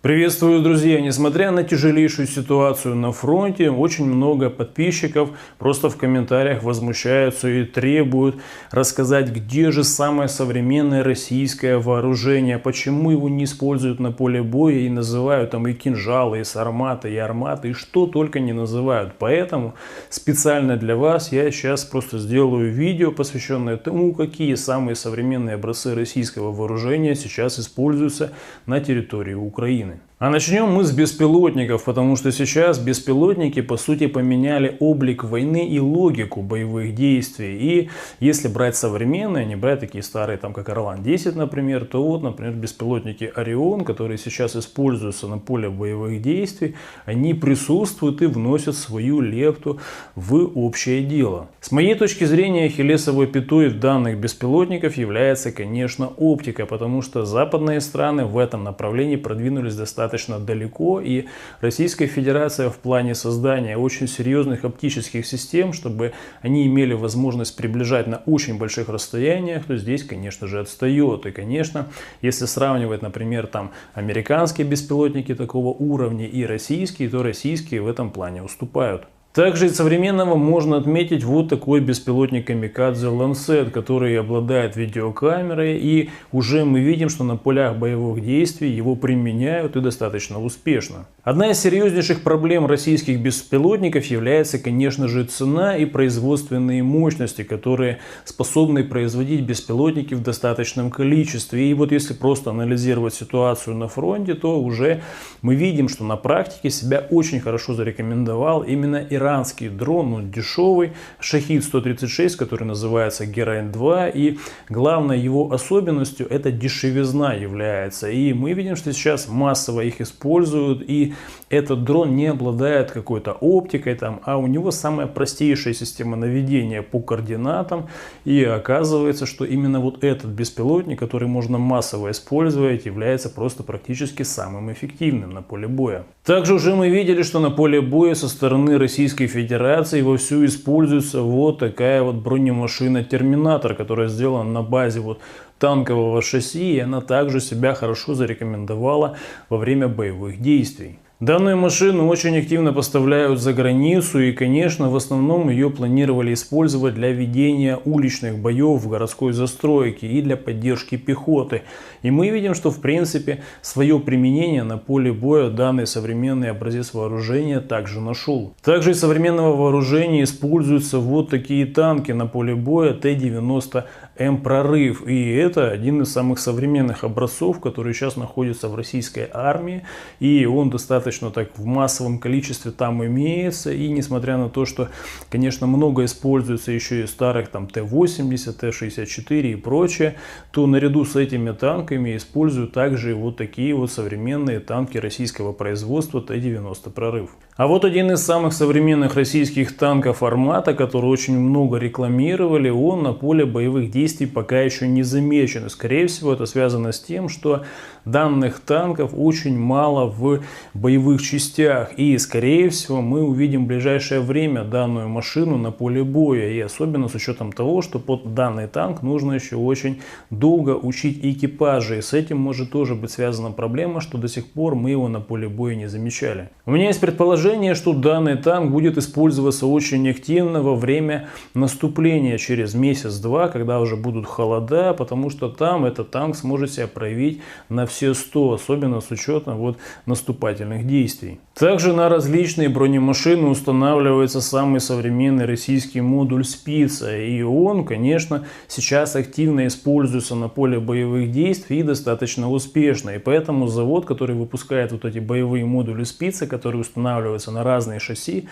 Приветствую, друзья! Несмотря на тяжелейшую ситуацию на фронте, очень много подписчиков просто в комментариях возмущаются и требуют рассказать, где же самое современное российское вооружение, почему его не используют на поле боя и называют там и кинжалы, и сарматы, и арматы, и что только не называют. Поэтому специально для вас я сейчас просто сделаю видео, посвященное тому, какие самые современные образцы российского вооружения сейчас используются на территории Украины. А начнем мы с беспилотников, потому что сейчас беспилотники по сути поменяли облик войны и логику боевых действий. И если брать современные, не брать такие старые, там как Орлан-10, например, то вот, например, беспилотники Орион, которые сейчас используются на поле боевых действий, они присутствуют и вносят свою лепту в общее дело. С моей точки зрения, ахиллесовой пятой данных беспилотников является, конечно, оптика, потому что западные страны в этом направлении продвинулись достаточно далеко, и Российская Федерация в плане создания очень серьезных оптических систем, чтобы они имели возможность приближать на очень больших расстояниях, то здесь, конечно же, отстает. И, конечно, если сравнивать, например, там американские беспилотники такого уровня и российские, то российские в этом плане уступают. Также из современного можно отметить вот такой беспилотник Камикадзе Lancet, который обладает видеокамерой, и уже мы видим, что на полях боевых действий его применяют и достаточно успешно. Одна из серьезнейших проблем российских беспилотников является, конечно же, цена и производственные мощности, которые способны производить беспилотники в достаточном количестве. И вот если просто анализировать ситуацию на фронте, то уже мы видим, что на практике себя очень хорошо зарекомендовал именно иранский дрон, дешевый Шахид-136, который называется Герань-2, и главной его особенностью это дешевизна является. И мы видим, что сейчас массово их используют, и этот дрон не обладает какой-то оптикой, а у него самая простейшая система наведения по координатам, и оказывается, что именно вот этот беспилотник, который можно массово использовать, является просто практически самым эффективным на поле боя. Также уже мы видели, что на поле боя со стороны Российской Федерации вовсю используется вот такая вот бронемашина Терминатор, которая сделана на базе вот танкового шасси, и она также себя хорошо зарекомендовала во время боевых действий. Данную машину очень активно поставляют за границу, и, конечно, в основном ее планировали использовать для ведения уличных боев в городской застройке и для поддержки пехоты. И мы видим, что в принципе свое применение на поле боя данный современный образец вооружения также нашел. Также из современного вооружения используются вот такие танки на поле боя Т-90М «Прорыв». И это один из самых современных образцов, который сейчас находится в российской армии, и он достаточно так в массовом количестве там имеется. И несмотря на то, что, конечно, много используется еще и старых там Т-80, Т-64 и прочее, то наряду с этими танками используют также вот такие вот современные танки российского производства Т-90 «Прорыв». А вот один из самых современных российских танков «Армата», который очень много рекламировали, он на поле боевых действий пока еще не замечен. И, скорее всего, это связано с тем, что данных танков очень мало в боевых частях. И, скорее всего, мы увидим в ближайшее время данную машину на поле боя. И особенно с учетом того, что под данный танк нужно еще очень долго учить экипажи. И с этим может тоже быть связана проблема, что до сих пор мы его на поле боя не замечали. У меня есть предположение, что данный танк будет использоваться очень активно во время наступления через месяц-два, когда уже будут холода, потому что там этот танк сможет себя проявить на все 100, особенно с учетом вот наступательных действий. Также на различные бронемашины устанавливается самый современный российский модуль «Спица», и он, конечно, сейчас активно используется на поле боевых действий и достаточно успешно. И поэтому завод, который выпускает вот эти боевые модули «Спица», которые устанавливаются на разные шасси,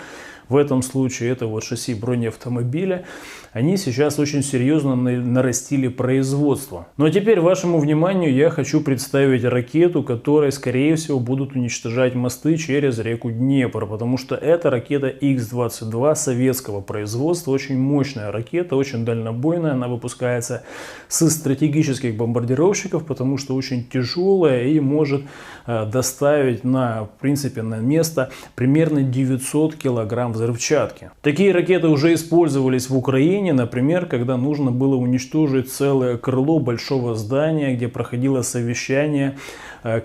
в этом случае это вот шасси бронеавтомобиля, они сейчас очень серьезно нарастили производство. Но теперь вашему вниманию я хочу представить ракету, которая, скорее всего, будут уничтожать мосты через реку Днепр, потому что это ракета Х-22 советского производства, очень мощная ракета, очень дальнобойная, она выпускается с стратегических бомбардировщиков, потому что очень тяжелая и может доставить в принципе, на место примерно 900 килограмм взрывчатки. Такие ракеты уже использовались в Украине, например, когда нужно было уничтожить целое крыло большого здания, где проходило совещание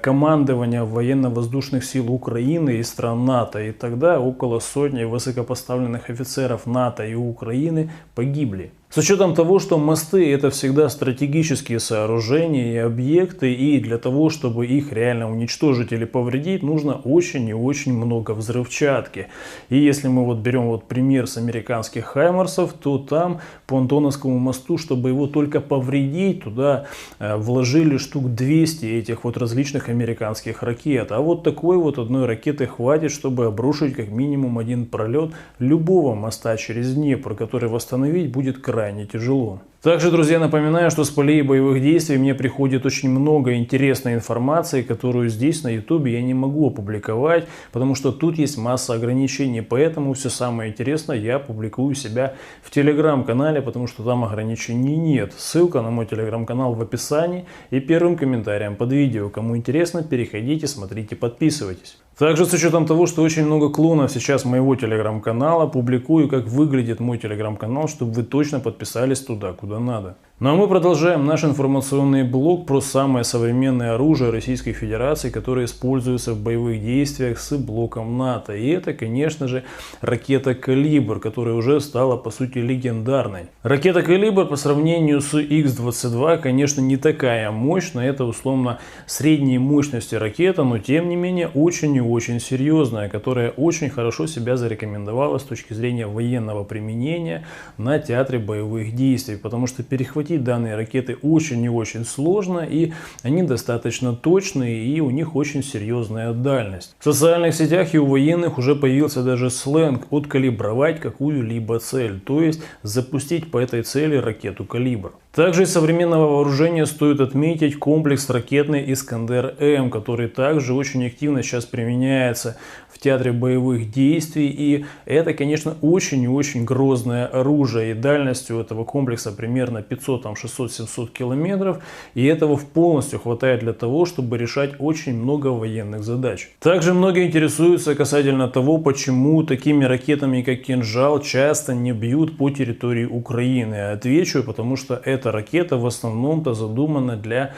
командования военно-воздушных сил Украины и стран НАТО. И тогда около сотни высокопоставленных офицеров НАТО и Украины погибли. С учетом того, что мосты это всегда стратегические сооружения и объекты, и для того, чтобы их реально уничтожить или повредить, нужно очень и очень много взрывчатки. И если мы вот берем вот пример с американских Хаймарсов, то там по Антоновскому мосту, чтобы его только повредить, туда вложили штук 200 этих вот различных американских ракет. А вот такой вот одной ракеты хватит, чтобы обрушить как минимум один пролет любого моста через Днепр, который восстановить будет крайне тяжело. Также, друзья, напоминаю, что с полей боевых действий мне приходит очень много интересной информации, которую здесь на YouTube я не могу опубликовать, потому что тут есть масса ограничений. Поэтому все самое интересное я публикую себя в телеграм-канале, потому что там ограничений нет. Ссылка на мой телеграм-канал в описании и первым комментарием под видео. Кому интересно, переходите, смотрите, подписывайтесь. Также с учетом того, что очень много клонов сейчас моего телеграм-канала, публикую, как выглядит мой телеграм-канал, чтобы вы точно подписались туда, куда надо. Ну а мы продолжаем наш информационный блог про самое современное оружие Российской Федерации, которое используется в боевых действиях с блоком НАТО. И это, конечно же, ракета «Калибр», которая уже стала, по сути, легендарной. Ракета «Калибр» по сравнению с Х-22, конечно, не такая мощная. Это, условно, средней мощности ракета, но, тем не менее, очень и очень серьезная, которая очень хорошо себя зарекомендовала с точки зрения военного применения на театре боевых действий. Потому что перехватить данные ракеты очень и очень сложно, и они достаточно точные, и у них очень серьезная дальность. В социальных сетях и у военных уже появился даже сленг «откалибровать какую-либо цель», то есть запустить по этой цели ракету «Калибр». Также из современного вооружения стоит отметить комплекс ракетный «Искандер-М», который также очень активно сейчас применяется в театре боевых действий. И это, конечно, очень и очень грозное оружие. И дальность у этого комплекса примерно 500, 600, 700 километров. И этого полностью хватает для того, чтобы решать очень много военных задач. Также многие интересуются касательно того, почему такими ракетами, как «Кинжал», часто не бьют по территории Украины. Отвечу, потому что эта ракета в основном-то задумана для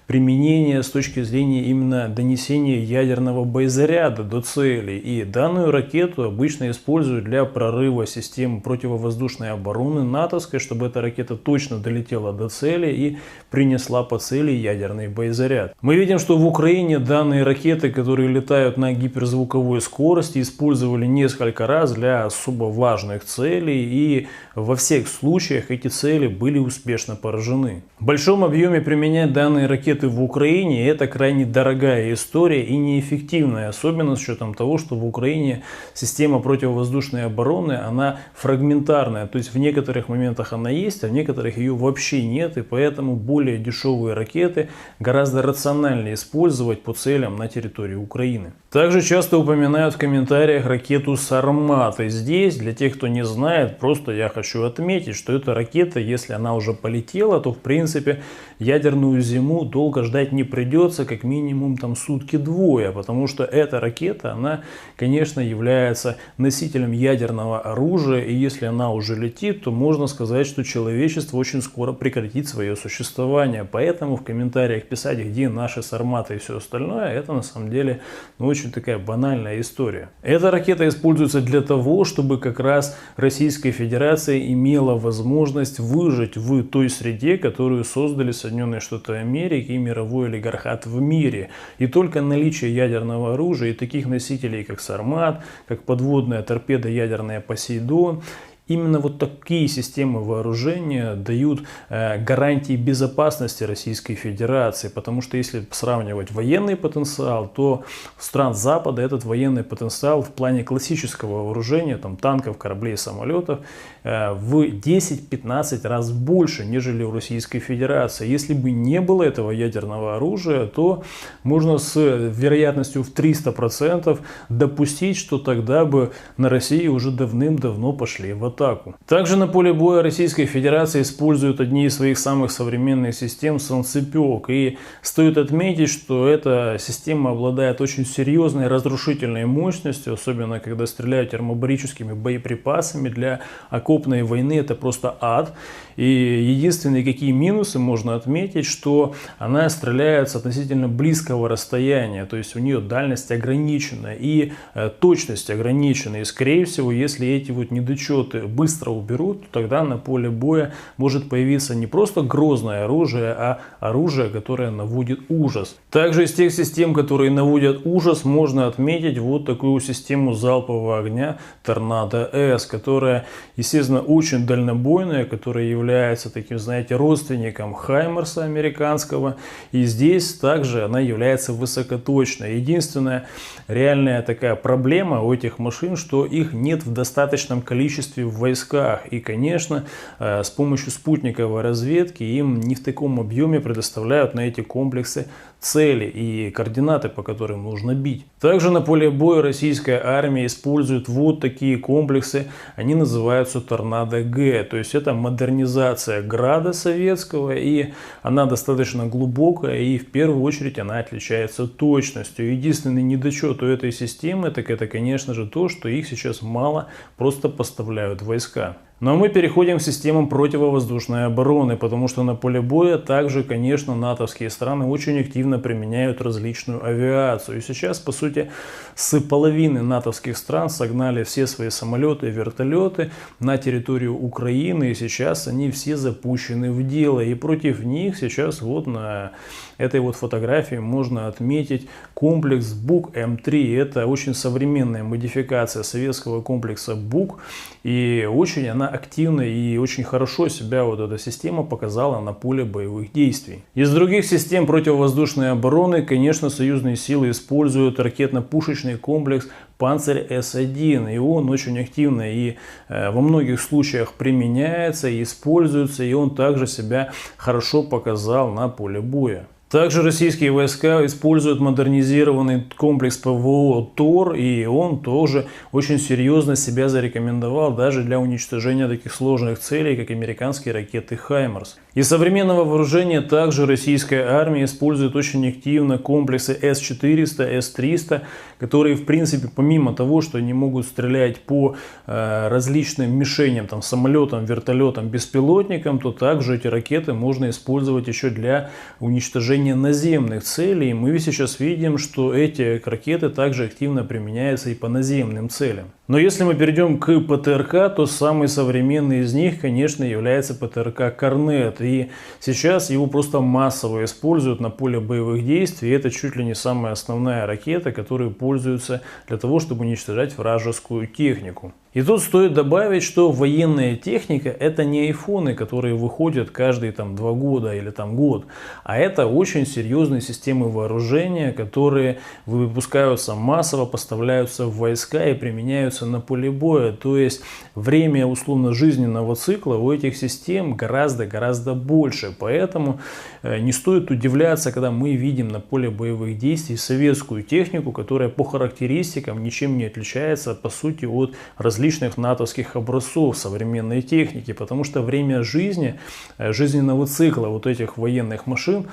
применения с точки зрения именно донесения ядерного боезаряда до цели. И данную ракету обычно используют для прорыва системы противовоздушной обороны натовской, чтобы эта ракета точно долетела до цели и принесла по цели ядерный боезаряд. Мы видим, что в Украине данные ракеты, которые летают на гиперзвуковой скорости, использовали несколько раз для особо важных целей, и во всех случаях эти цели были успешно поражены. В большом объеме применять данные ракеты в Украине — это крайне дорогая история и неэффективная, особенно с учетом того, что в Украине система противовоздушной обороны, она фрагментарная, то есть в некоторых моментах она есть, а в некоторых ее вообще нет, и поэтому более дешевые ракеты гораздо рациональнее использовать по целям на территории Украины. Также часто упоминают в комментариях ракету «Сармат», и здесь, для тех, кто не знает, просто я хочу отметить, что эта ракета, если она уже полетела, то в принципе ядерную зиму долго ждать не придется, как минимум там сутки-двое, потому что эта ракета, она, конечно, является носителем ядерного оружия, и если она уже летит, то можно сказать, что человечество очень скоро прекратит свое существование. Поэтому в комментариях писать, где наши «Сарматы» и все остальное, это на самом деле очень такая банальная история. Эта ракета используется для того, чтобы как раз Российская Федерация имела возможность выжить в той среде, которую создали Соединенные Штаты Америки и мировой олигархат в мире. И только наличие ядерного оружия и таких носителей, как «Сармат», как подводная торпеда ядерная «Посейдон», именно вот такие системы вооружения дают гарантии безопасности Российской Федерации, потому что если сравнивать военный потенциал, то в стран Запада этот военный потенциал в плане классического вооружения, там, танков, кораблей, самолетов, в 10-15 раз больше, нежели у Российской Федерации. Если бы не было этого ядерного оружия, то можно с вероятностью в 300% допустить, что тогда бы на Россию уже давным-давно пошли в атаку. атаку. Также на поле боя Российская Федерация использует одни из своих самых современных систем «Солнцепек». И стоит отметить, что эта система обладает очень серьезной разрушительной мощностью, особенно когда стреляют термобарическими боеприпасами. Для окопной войны это просто ад. И единственные какие минусы можно отметить, что она стреляет с относительно близкого расстояния, то есть у нее дальность ограничена и точность ограничена. И скорее всего, если эти вот недочеты быстро уберут, то тогда на поле боя может появиться не просто грозное оружие, а оружие, которое наводит ужас. Также из тех систем, которые наводят ужас, можно отметить вот такую систему залпового огня Торнадо-С, которая, естественно, очень дальнобойная, которая является таким, знаете, родственником Хаймерса американского. И здесь также она является высокоточной. Единственная реальная такая проблема у этих машин, что их нет в достаточном количестве в войсках. И, конечно, с помощью спутниковой разведки им не в таком объеме предоставляют на эти комплексы цели и координаты, по которым нужно бить. Также на поле боя российская армия использует вот такие комплексы. Они называются Торнадо-Г. То есть это модернизация Града советского. И она достаточно глубокая. И в первую очередь она отличается точностью. Единственный недочет у этой системы, так это, конечно же, то, что их сейчас мало просто поставляют в войска. Ну а мы переходим к системам противовоздушной обороны, потому что на поле боя также, конечно, натовские страны очень активно применяют различную авиацию. И сейчас, по сути, с половины натовских стран согнали все свои самолеты и вертолеты на территорию Украины, и сейчас они все запущены в дело. И против них сейчас вот на этой вот фотографии можно отметить комплекс Бук-М3. Это очень современная модификация советского комплекса Бук, и очень она активно и очень хорошо себя вот эта система показала на поле боевых действий. Из других систем противовоздушной обороны, конечно, союзные силы используют ракетно-пушечный комплекс Панцирь С-1, и он очень активно и во многих случаях применяется и используется, и он также себя хорошо показал на поле боя. Также российские войска используют модернизированный комплекс ПВО ТОР, и он тоже очень серьезно себя зарекомендовал даже для уничтожения таких сложных целей, как американские ракеты «Хаймерс». Из современного вооружения также российская армия использует очень активно комплексы С-400, С-300, которые, в принципе, помимо того, что они могут стрелять по различным мишеням, там, самолетам, вертолетам, беспилотникам, то также эти ракеты можно использовать еще для уничтожения наземных целей. И мы сейчас видим, что эти ракеты также активно применяются и по наземным целям. Но если мы перейдем к ПТРК, то самый современный из них, конечно, является ПТРК «Корнет». И сейчас его просто массово используют на поле боевых действий. И это чуть ли не самая основная ракета, которой пользуются для того, чтобы уничтожать вражескую технику. И тут стоит добавить, что военная техника это не айфоны, которые выходят каждые 2 года или год, а это очень серьезные системы вооружения, которые выпускаются массово, поставляются в войска и применяются на поле боя. То есть время условно жизненного цикла у этих систем гораздо больше. Поэтому не стоит удивляться, когда мы видим на поле боевых действий советскую технику, которая по характеристикам ничем не отличается по сути от различных натовских образцов современной техники, потому что время жизненного цикла вот этих военных машин,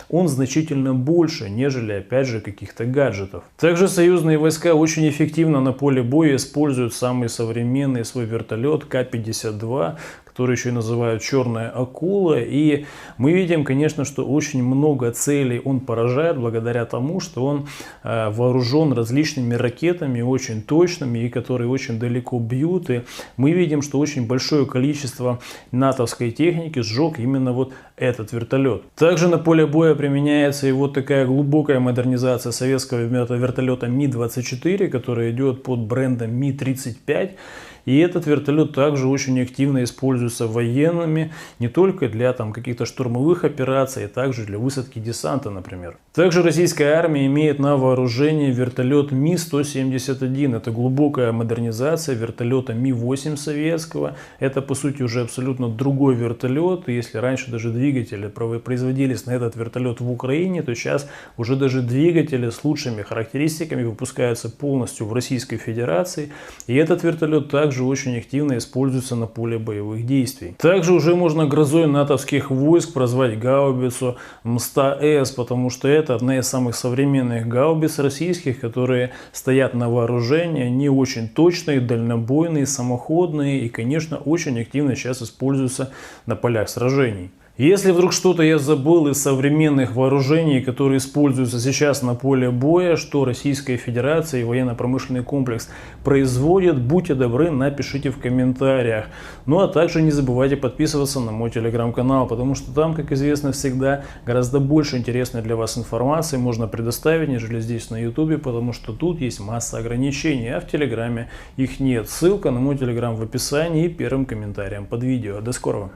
он значительно больше, нежели, опять же, каких-то гаджетов. Также союзные войска очень эффективно на поле боя используют самый современный свой вертолет К-52, который еще и называют «Черная акула». И мы видим, конечно, что очень много целей он поражает благодаря тому, что он вооружен различными ракетами, очень точными, и которые очень далеко бьют. И мы видим, что очень большое количество натовской техники сжег именно вот этот вертолет. Также на поле боя применяется и вот такая глубокая модернизация советского вертолета Ми-24, который идет под брендом Ми-35. И этот вертолет также очень активно используется используются военными не только для каких-то штурмовых операций, а также для высадки десанта, например. Также российская армия имеет на вооружении вертолет Ми-171. Это глубокая модернизация вертолета Ми-8 советского. Это, по сути, уже абсолютно другой вертолет. И если раньше даже двигатели производились на этот вертолет в Украине, то сейчас уже даже двигатели с лучшими характеристиками выпускаются полностью в Российской Федерации. И этот вертолет также очень активно используется на поле боевых действий. Также уже можно грозой натовских войск прозвать гаубицу М100С, потому что это одна из самых современных гаубиц российских, которые стоят на вооружении. Они очень точные, дальнобойные, самоходные и, конечно, очень активно сейчас используются на полях сражений. Если вдруг что-то я забыл из современных вооружений, которые используются сейчас на поле боя, что Российская Федерация и военно-промышленный комплекс производят, будьте добры, напишите в комментариях. Ну а также не забывайте подписываться на мой телеграм-канал, потому что там, как известно, всегда гораздо больше интересной для вас информации можно предоставить, нежели здесь на ютубе, потому что тут есть масса ограничений, а в телеграме их нет. Ссылка на мой телеграм в описании и первым комментарием под видео. До скорого!